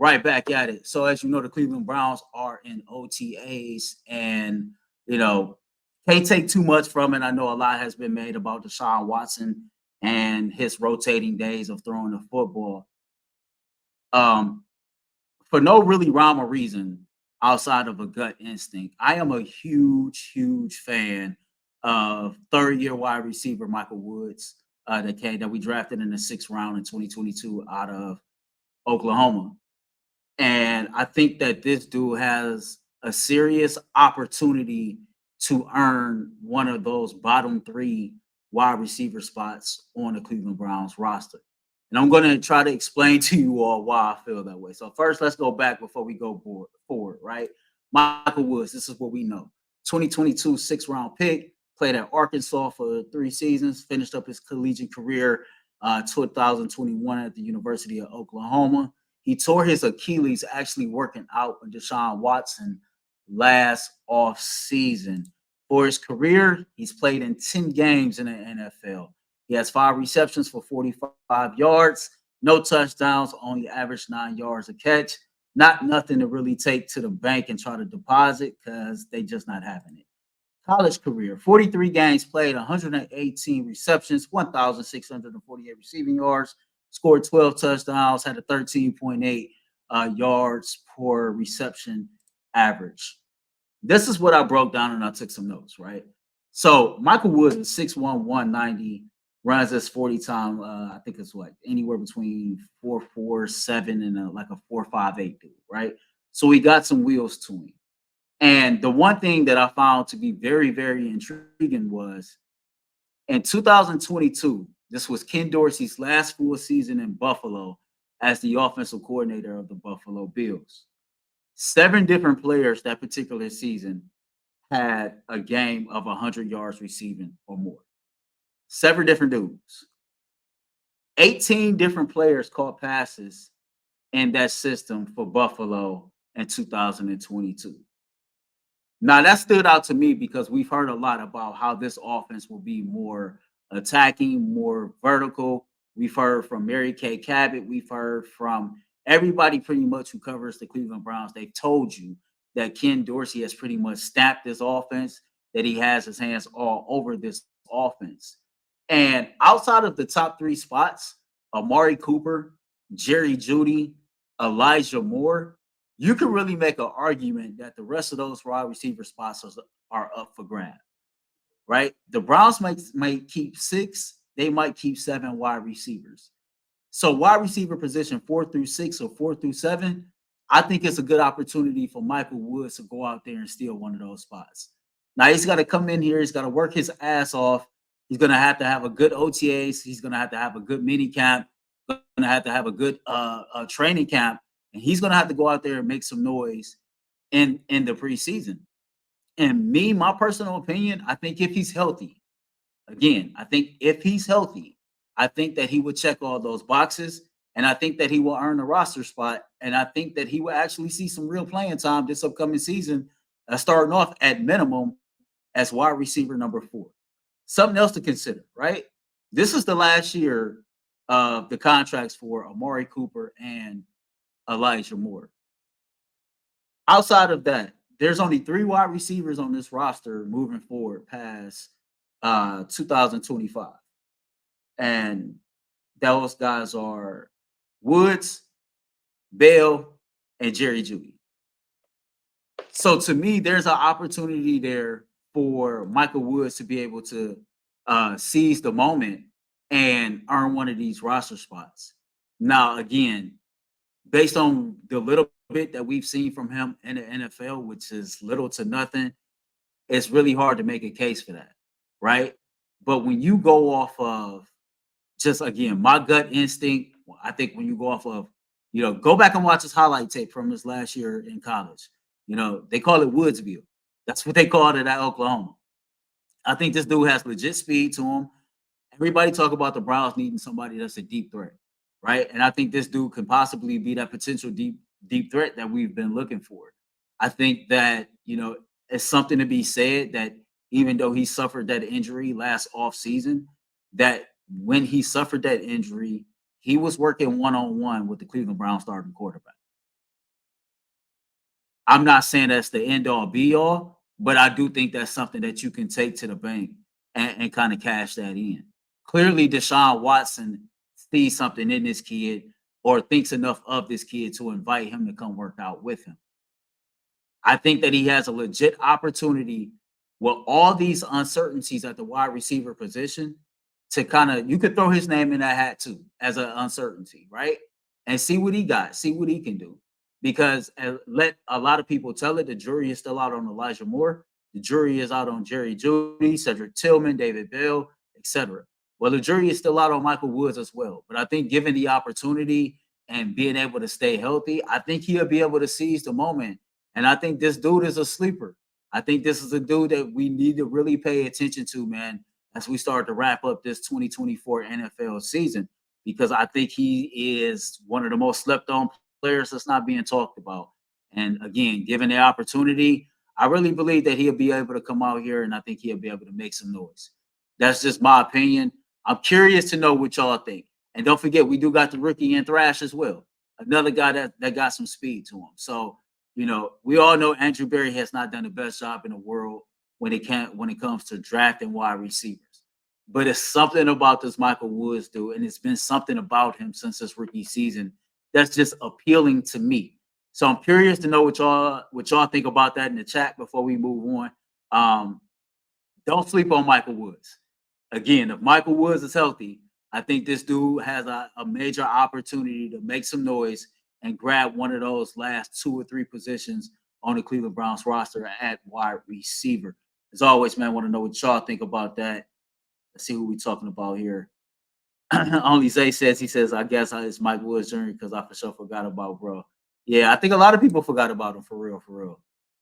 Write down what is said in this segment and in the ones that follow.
right back at it. So as you know, the Cleveland Browns are in OTAs, and can't take too much from it. I know a lot has been made about Deshaun Watson and his rotating days of throwing the football. For no really rhyme or reason outside of a gut instinct, I am a huge, huge fan of third-year wide receiver Michael Woods that we drafted in the 6th round in 2022 out of Oklahoma. And I think that this dude has a serious opportunity to earn one of those bottom 3 wide receiver spots on the Cleveland Browns roster. And I'm going to try to explain to you all why I feel that way. So first, let's go back before we go forward, right? Michael Woods, this is what we know. 2022 6th round pick, played at Arkansas for 3 seasons, finished up his collegiate career 2021 at the University of Oklahoma. He tore his Achilles actually working out with Deshaun Watson last off season. For his career, he's played in 10 games in the NFL. He has 5 receptions for 45 yards, no touchdowns, only averaged 9 yards a catch. Nothing to really take to the bank and try to deposit because they just not having it. College career, 43 games played, 118 receptions, 1,648 receiving yards, scored 12 touchdowns, had a 13.8 yards per reception average. This is what I broke down, and I took some notes, right? So Michael Woods is 6'1", 190, runs this 40 time. I think it's anywhere between 4.47 and like a 4.58 dude, right? So he got some wheels to him. And the one thing that I found to be very, very intriguing was in 2022, this was Ken Dorsey's last full season in Buffalo as the offensive coordinator of the Buffalo Bills. 7 different players that particular season had a game of 100 yards receiving or more. 7 different dudes. 18 different players caught passes in that system for Buffalo in 2022. Now, that stood out to me because we've heard a lot about how this offense will be more attacking, more vertical. We've heard from Mary Kay Cabot. We've heard from everybody pretty much who covers the Cleveland Browns. They've told you that Ken Dorsey has pretty much stamped this offense, that he has his hands all over this offense. And outside of the top 3 spots, Amari Cooper, Jerry Jeudy, Elijah Moore, you can really make an argument that the rest of those wide receiver spots are up for grab, right? The Browns might keep 6. They might keep 7 wide receivers. So wide receiver position 4 through 6 or 4 through 7, I think it's a good opportunity for Michael Woods to go out there and steal one of those spots. Now, he's got to come in here. He's got to work his ass off. He's going to have a good OTAs. He's going to have a good mini camp. Going to have a good training camp. And he's going to have to go out there and make some noise in the preseason. And my personal opinion, I think if he's healthy, I think that he would check all those boxes. And I think that he will earn a roster spot. And I think that he will actually see some real playing time this upcoming season, starting off at minimum as wide receiver number 4. Something else to consider, right? This is the last year of the contracts for Amari Cooper and Elijah Moore. Outside of that, there's only 3 wide receivers on this roster moving forward past 2025. And those guys are Woods, Bell, and Jerry Jeudy. So to me, there's an opportunity there for Michael Woods to be able to seize the moment and earn one of these roster spots. Now, again, based on the little bit that we've seen from him in the NFL, which is little to nothing, it's really hard to make a case for that, right? But when you go off of just, again, my gut instinct, I think when you go off of, go back and watch his highlight tape from his last year in college. They call it Woodsville. That's what they called it at Oklahoma. I think this dude has legit speed to him. Everybody talk about the Browns needing somebody that's a deep threat, right? And I think this dude can possibly be that potential deep threat that we've been looking for. I think that, it's something to be said that even though he suffered that injury last offseason, that when he suffered that injury, he was working one-on-one with the Cleveland Browns starting quarterback. I'm not saying that's the end all be all, but I do think that's something that you can take to the bank and kind of cash that in. Clearly, Deshaun Watson sees something in this kid or thinks enough of this kid to invite him to come work out with him. I think that he has a legit opportunity with all these uncertainties at the wide receiver position to kind of, you could throw his name in that hat too as an uncertainty, right? And see what he got, see what he can do. Because let a lot of people tell it, the jury is still out on Elijah Moore. The jury is out on Jerry Jeudy, Cedric Tillman, David Bell, etc. Well, the jury is still out on Michael Woods as well. But I think given the opportunity and being able to stay healthy, I think he'll be able to seize the moment. And I think this dude is a sleeper. I think this is a dude that we need to really pay attention to, man, as we start to wrap up this 2024 NFL season, because I think he is one of the most slept on players that's not being talked about. And again, given the opportunity, I really believe that he'll be able to come out here and I think he'll be able to make some noise. That's just my opinion. I'm curious to know what y'all think. And don't forget, we do got the rookie in Thrash as well. Another guy that got some speed to him. So, we all know Andrew Berry has not done the best job in the world when it comes to drafting wide receivers. But it's something about this Michael Woods dude, and it's been something about him since his rookie season that's just appealing to me. So I'm curious to know what y'all think about that in the chat before we move on. Don't sleep on Michael Woods. Again, if Michael Woods is healthy, I think this dude has a major opportunity to make some noise and grab one of those last 2 or 3 positions on the Cleveland Browns roster at wide receiver. As always, man, I want to know what y'all think about that. Let's see who we're talking about here. Only Zay says, I guess it's Mike Woods Jr. because I for sure forgot about bro. Yeah, I think a lot of people forgot about him for real.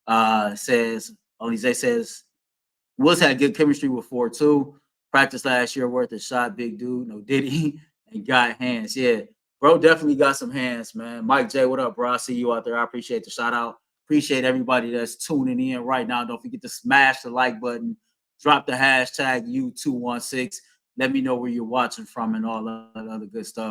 Only Zay says, Woods had good chemistry with 4-2. Practice last year worth a shot, big dude. No diddy, and got hands. Yeah, bro, definitely got some hands, man. Mike J, what up, bro? I see you out there. I appreciate the shout out. Appreciate everybody that's tuning in right now. Don't forget to smash the like button. Drop the hashtag U216. Let me know where you're watching from and all that other good stuff.